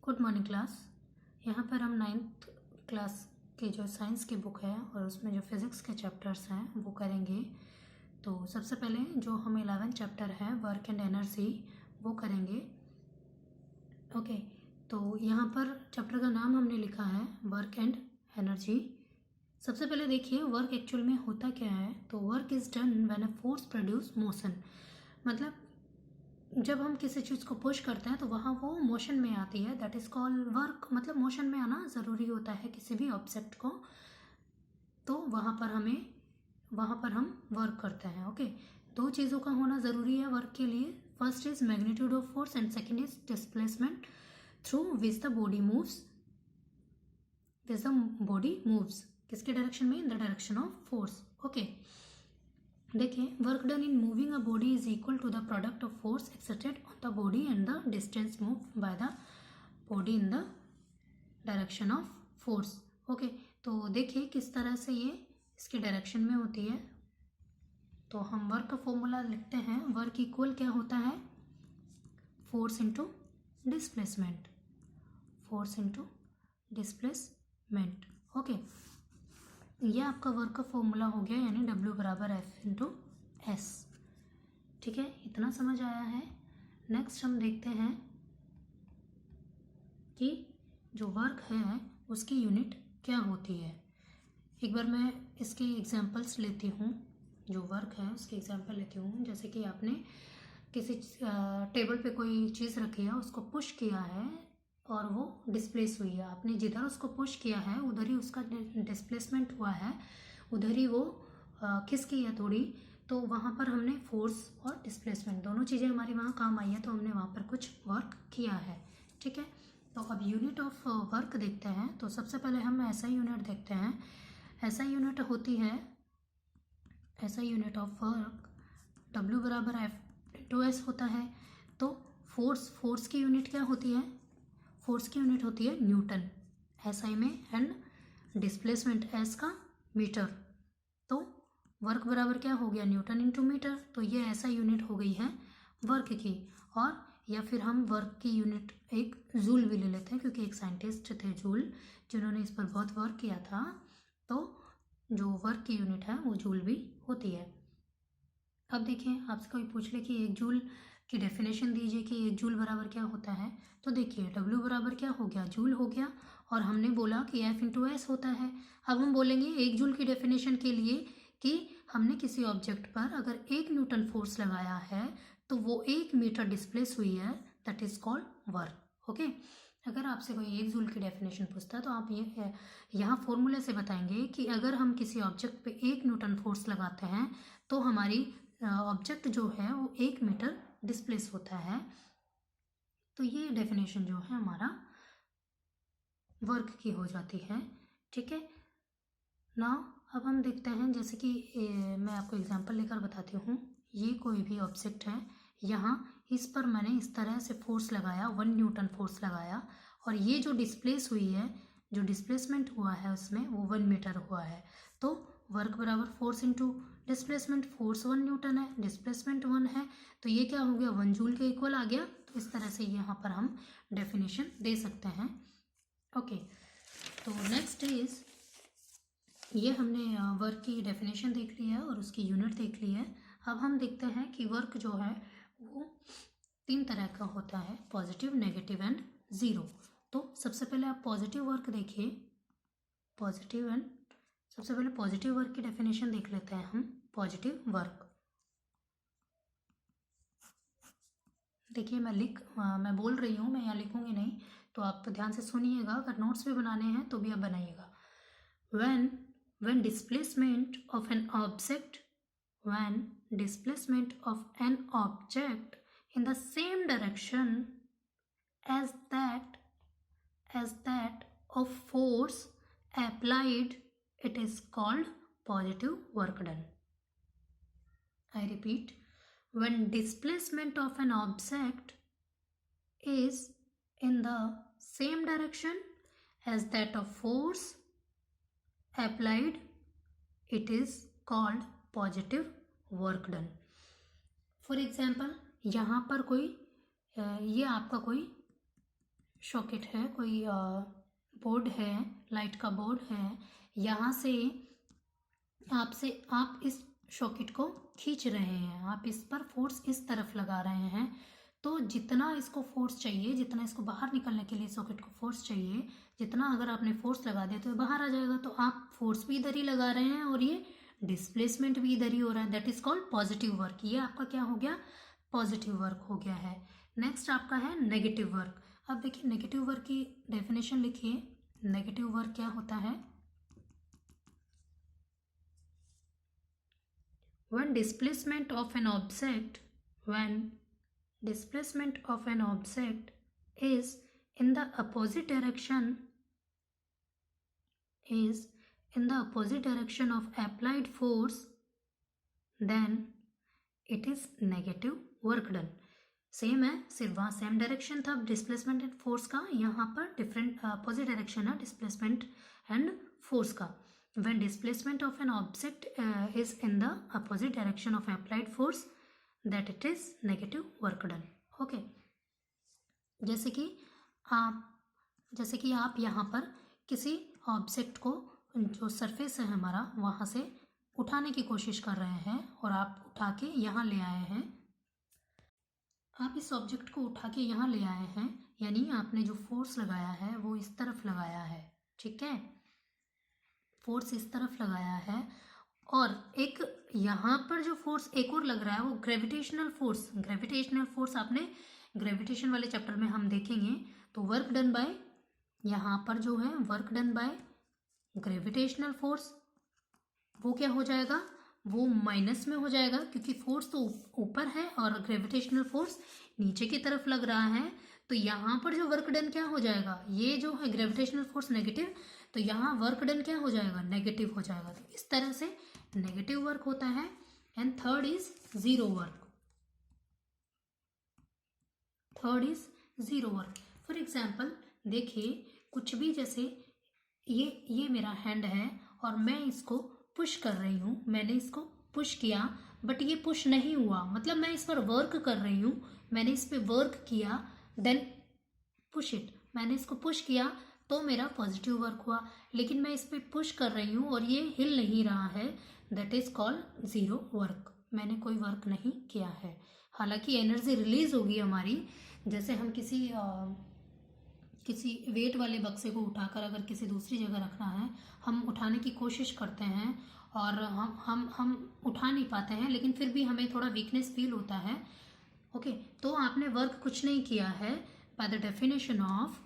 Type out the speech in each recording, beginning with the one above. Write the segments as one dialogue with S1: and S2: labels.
S1: Good morning class. यहाँ पर हम 9th क्लास के जो साइंस की बुक है और उसमें जो फिज़िक्स के चैप्टर्स हैं वो करेंगे। तो सबसे पहले जो हम 11th चैप्टर है वर्क एंड एनर्जी वो करेंगे। ओके, तो यहाँ पर चैप्टर का नाम हमने लिखा है वर्क एंड एनर्जी। सबसे पहले देखिए वर्क एक्चुअल में होता क्या है। तो work is done when a force produce motion, मतलब जब हम किसी चीज़ को पुश करते हैं तो वहाँ वो मोशन में आती है, दैट इज़ कॉल्ड वर्क। मतलब मोशन में आना ज़रूरी होता है किसी भी ऑब्जेक्ट को, तो वहाँ पर हम वर्क करते हैं। ओके, दो चीज़ों का होना ज़रूरी है वर्क के लिए। First is magnitude of force and second is displacement through which the body moves. किसके डायरेक्शन में? In the direction of force. Okay, देखिए work done in moving a body is equal to the product of force exerted on the body and the distance move by the body in the direction of force. Okay, तो देखिए किस तरह से ये इसके direction में होती है। तो हम वर्क का फॉर्मूला लिखते हैं। वर्क इक्वल क्या होता है? Force into displacement, force into displacement. Okay, ये आपका वर्क का फॉर्मूला हो गया, यानी W बराबर F इंटू एस। ठीक है, इतना समझ आया है। नेक्स्ट हम देखते हैं कि जो वर्क है उसकी यूनिट क्या होती है। एक बार मैं इसके एग्जांपल्स लेती हूँ, जो वर्क है उसके एग्जांपल लेती हूँ। जैसे कि आपने किसी टेबल पे कोई चीज़ रखी है, उसको पुश किया है और वो डिस्प्लेस हुई है। आपने जिधर उसको पुश किया है उधर ही उसका डिस्प्लेसमेंट हुआ है, उधर ही वो खिसकी है थोड़ी, तो वहाँ पर हमने फोर्स और डिस्प्लेसमेंट दोनों चीज़ें हमारी वहाँ काम आई है, तो हमने वहाँ पर कुछ वर्क किया है। ठीक है, तो अब यूनिट ऑफ वर्क देखते हैं। तो सबसे पहले हम ऐसा यूनिट देखते हैं। ऐसा यूनिट होती है, ऐसा यूनिट ऑफ वर्क W बराबर F इंटू एस होता है। तो फोर्स की यूनिट क्या होती है? फोर्स की यूनिट होती है न्यूटन, SI में, एंड डिस्प्लेसमेंट S का मीटर। तो वर्क बराबर क्या हो गया? Newton into metre. तो ये ऐसा यूनिट हो गई है वर्क की। और या फिर हम वर्क की यूनिट एक जूल भी ले लेते हैं, क्योंकि एक साइंटिस्ट थे जूल जिन्होंने इस पर बहुत वर्क किया था। तो जो वर्क की यूनिट है वो जूल भी होती है। अब देखिए आपसे कोई पूछ ले कि एक जूल की डेफिनेशन दीजिए कि एक जूल बराबर क्या होता है। तो देखिए W बराबर क्या हो गया? जूल हो गया, और हमने बोला कि F इंटू एस होता है। अब हम बोलेंगे एक जूल की डेफिनेशन के लिए कि हमने किसी ऑब्जेक्ट पर अगर 1 न्यूटन फोर्स लगाया है तो वो 1 मीटर डिस्प्लेस हुई है, that is called work. Okay, अगर आपसे कोई एक जूल की डेफिनेशन पूछता है तो आप ये यहाँ फॉर्मूले से बताएंगे कि अगर हम किसी ऑब्जेक्ट पे 1 न्यूटन फोर्स लगाते हैं तो हमारी ऑब्जेक्ट जो है वो 1 मीटर डिस्प्लेस होता है। तो ये डेफिनेशन जो है हमारा वर्क की हो जाती है। ठीक है, नाउ अब हम देखते हैं, जैसे कि मैं आपको एग्जांपल लेकर बताती हूँ। ये कोई भी ऑब्जेक्ट है, यहाँ इस पर मैंने इस तरह से फोर्स लगाया, 1 न्यूटन फोर्स लगाया, और ये जो डिस्प्लेस हुई है, जो डिस्प्लेसमेंट हुआ है उसमें वो 1 मीटर हुआ है। तो वर्क बराबर force into displacement. Force 1 Newton है, डिस्प्लेसमेंट 1 है, तो ये क्या हो गया? 1 जूल के इक्वल आ गया। तो इस तरह से यहाँ पर हम डेफिनेशन दे सकते हैं। ओके, तो नेक्स्ट इज, ये हमने वर्क की डेफिनेशन देख ली है और उसकी यूनिट देख ली है। अब हम देखते हैं कि वर्क जो है वो 3 तरह का होता है, पॉजिटिव, नेगेटिव एंड ज़ीरो। तो सबसे पहले आप पॉजिटिव वर्क देखिए, पॉजिटिव एंड, सबसे पहले पॉजिटिव वर्क की डेफिनेशन देख लेते हैं हम। पॉजिटिव वर्क देखिए, मैं बोल रही हूँ, मैं यहाँ लिखूँगी नहीं, तो आप ध्यान से सुनिएगा। अगर नोट्स भी बनाने हैं तो भी आप बनाइएगा। when displacement of an object in the same direction as that of force applied, it is called positive work done. I repeat, when displacement of an object is in the same direction as that of force applied, it is called positive work done. For example, यहाँ पर कोई ये आपका कोई socket है, कोई board है, light का बोर्ड है, यहाँ से आप इस सॉकेट को खींच रहे हैं, आप इस पर फोर्स इस तरफ लगा रहे हैं, तो जितना इसको फोर्स चाहिए, जितना इसको बाहर निकलने के लिए सॉकेट को फोर्स चाहिए, जितना अगर आपने फोर्स लगा दिया तो ये बाहर आ जाएगा। तो आप फोर्स भी इधर ही लगा रहे हैं और ये डिस्प्लेसमेंट भी इधर ही हो रहा है। That is called positive work. ये आपका क्या हो गया? पॉजिटिव वर्क हो गया है। नेक्स्ट आपका है नेगेटिव वर्क। अब देखिए नेगेटिव वर्क की डेफिनेशन लिखिए। नेगेटिव वर्क क्या होता है? when displacement of an object is in the opposite direction of applied force, then it is negative work done. Same है, सिर्फ वहाँ सेम डायरेक्शन था डिस्प्लेसमेंट एंड फोर्स का, यहाँ पर डिफरेंट अपोजिट डायरेक्शन है डिस्प्लेसमेंट एंड फोर्स का। when displacement of an object is in the opposite direction of applied force, that it is negative work done. okay, जैसे कि आप यहाँ पर किसी ऑब्जेक्ट को, जो सरफेस है हमारा, वहाँ से उठाने की कोशिश कर रहे हैं और आप उठा के यहाँ ले आए हैं। आप इस ऑब्जेक्ट को उठा के यहाँ ले आए हैं, यानी आपने जो फोर्स लगाया है वो इस तरफ लगाया है, ठीक है, फोर्स इस तरफ लगाया है। और एक यहाँ पर जो फोर्स एक और लग रहा है वो ग्रेविटेशनल फोर्स आपने ग्रेविटेशन वाले चैप्टर में हम देखेंगे। तो वर्क डन बाय, यहाँ पर जो है work done by gravitational force, वो क्या हो जाएगा? वो माइनस में हो जाएगा, क्योंकि फोर्स तो ऊपर है और ग्रेविटेशनल फोर्स नीचे की तरफ लग रहा है। तो यहाँ पर जो वर्क डन क्या हो जाएगा? ये जो है ग्रेविटेशनल फोर्स नेगेटिव, तो यहाँ वर्क डन क्या हो जाएगा? नेगेटिव हो जाएगा। तो इस तरह से नेगेटिव वर्क होता है। And third is zero work. For example देखिए, कुछ भी, जैसे ये मेरा हैंड है और मैं इसको पुश कर रही हूँ, मैंने इसको पुश किया बट ये पुश नहीं हुआ, मतलब मैं इस पर वर्क कर रही हूँ, मैंने इस पर वर्क किया, देन पुश इट, मैंने इसको पुश किया तो मेरा पॉजिटिव वर्क हुआ। लेकिन मैं इस पर पुश कर रही हूँ और ये हिल नहीं रहा है, that is called zero work. मैंने कोई वर्क नहीं किया है। हालांकि एनर्जी रिलीज होगी हमारी, जैसे हम किसी वेट वाले बक्से को उठाकर अगर किसी दूसरी जगह रखना है, हम उठाने की कोशिश करते हैं और हम उठा नहीं पाते हैं, लेकिन फिर भी हमें थोड़ा वीकनेस फील होता है। ओके, तो आपने वर्क कुछ नहीं किया है by the definition of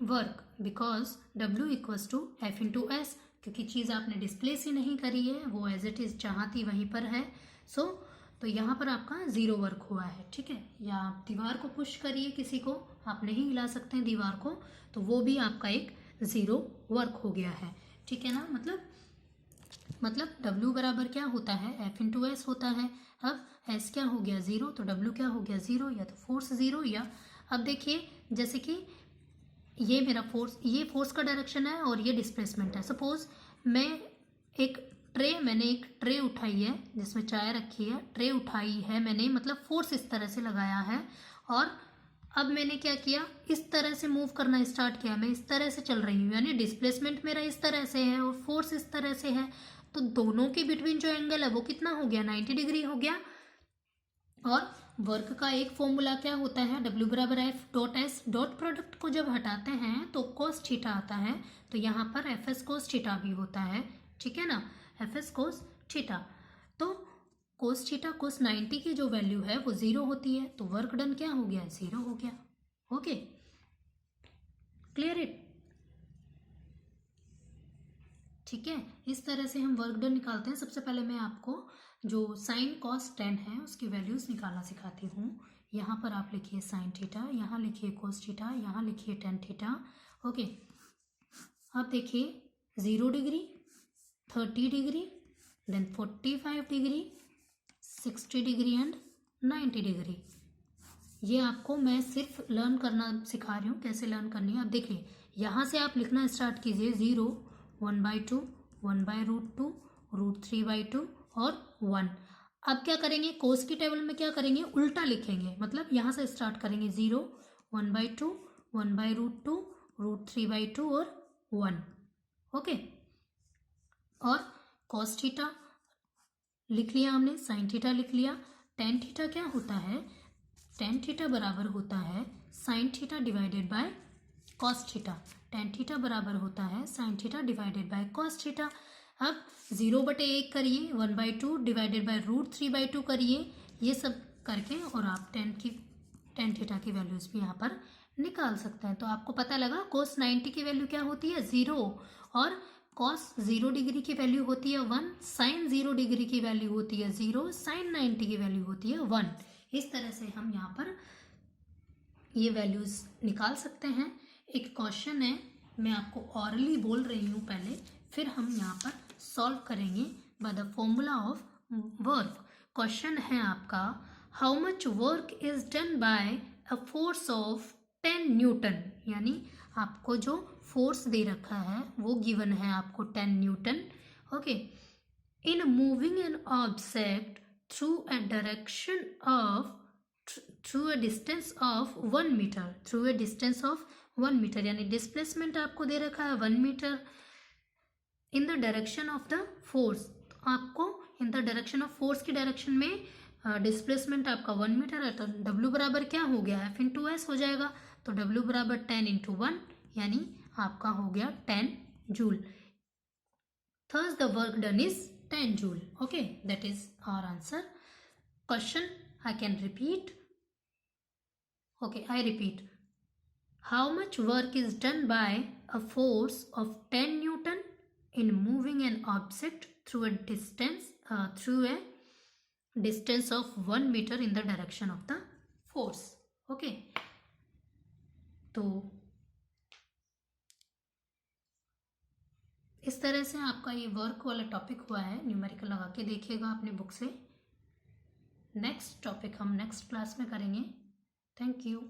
S1: work, because W equals to F into S, क्योंकि चीज़ आपने डिस्प्लेस ही नहीं करी है, वो एज इट इज़ जहाँ थी वहीं पर है। तो यहाँ पर आपका जीरो वर्क हुआ है, ठीक है। या आप दीवार को पुश करिए, किसी को आप नहीं हिला सकते हैं दीवार को, तो वो भी आपका एक जीरो वर्क हो गया है, ठीक है ना। मतलब W बराबर क्या होता है? F इंटू एस होता है। अब S क्या हो गया? जीरो, तो W क्या हो गया? जीरो, या तो फोर्स जीरो, या अब देखिए जैसे कि ये मेरा फोर्स, ये फोर्स का डायरेक्शन है और ये डिस्प्लेसमेंट है। सपोज मैंने एक ट्रे उठाई है जिसमें चाय रखी है, ट्रे उठाई है मैंने, मतलब फोर्स इस तरह से लगाया है, और अब मैंने क्या किया, इस तरह से मूव करना स्टार्ट किया, मैं इस तरह से चल रही हूँ, यानी डिस्प्लेसमेंट मेरा इस तरह से है और फोर्स इस तरह से है, तो दोनों के बिटवीन जो एंगल है वो कितना हो गया? 90 डिग्री हो गया। और वर्क का एक फॉर्मूला क्या होता है? W बराबर F dot S, dot product को जब हटाते हैं तो कोस थीटा आता है, तो यहाँ पर FS कोस थीटा भी होता है, ठीक है ना, FS कोस थीटा। तो कोस थीटा कोस 90 की जो वैल्यू है वो जीरो होती है, तो वर्क डन क्या हो गया? जीरो हो गया। ओके, क्लियर इट, ठीक है। इस तरह से हम वर्क डन निकालते हैं। सबसे पहले मैं आपको जो साइन कॉस टेन है उसकी वैल्यूज निकालना सिखाती हूँ। यहाँ पर आप लिखिए साइन थीटा, यहाँ लिखिए कोस थीटा, यहाँ लिखिए टेन थीटा। ओके, अब देखिए 0 degree, 30 degree, then 45 degree, 60 degree and 90 degree. ये आपको मैं सिर्फ लर्न करना सिखा रही हूँ, कैसे लर्न करनी है। अब देखिए यहाँ से आप लिखना स्टार्ट कीजिए, 0, 1/2, 1/√2, √3/2 और 1। अब क्या करेंगे, कोस की टेबल में क्या करेंगे, उल्टा लिखेंगे, मतलब यहाँ से स्टार्ट करेंगे 0, 1/2, 1/√2, √3/2 और 1। ओके, और cos थीटा लिख लिया हमने, sin थीटा लिख लिया। tan थीटा क्या होता है? tan थीटा बराबर होता है sin theta divided by cos theta. tan theta बराबर होता है sin theta divided by cos theta. अब 0/1 करिए, 1/2 डिवाइडेड बाय √3/2 करिए, ये सब करके और आप tan थीटा की वैल्यूज भी यहाँ पर निकाल सकते हैं। तो आपको पता लगा cos 90 की वैल्यू क्या होती है? 0, और cos 0 डिग्री की वैल्यू होती है 1, sin 0 डिग्री की वैल्यू होती है 0, sin 90 की वैल्यू होती है 1। इस तरह से हम यहाँ पर ये वैल्यूज निकाल सकते हैं। एक क्वेश्चन है, मैं आपको ऑरली बोल रही हूँ पहले, फिर हम यहाँ पर सॉल्व करेंगे by the formula of work. Question है आपका, how much work is done by a force of 10 Newton, यानी आपको जो फोर्स दे रखा है वो गिवन है आपको 10 Newton. Okay, in moving an object through a direction of through a distance of 1 metre, through a distance of 1 metre, यानी displacement आपको दे रखा है 1 metre in the direction of the force. तो आपको in the direction of force की direction में displacement आपका 1 मीटर है, तो W बराबर क्या हो गया? F इंटू एस हो जाएगा। तो W बराबर 10 इंटू 1, यानी आपका हो गया 10 joule. Thus the work done is 10 joule. Okay, that is our answer. Question I can repeat. Okay, I repeat. How much work is done by a force of 10 Newton in moving an object through a distance of 1 meter in the direction of the force? Okay. तो इस तरह से आपका ये work वाला topic हुआ है। Numerical लगा के देखिएगा अपने बुक से। नेक्स्ट टॉपिक हम नेक्स्ट क्लास में करेंगे। Thank you.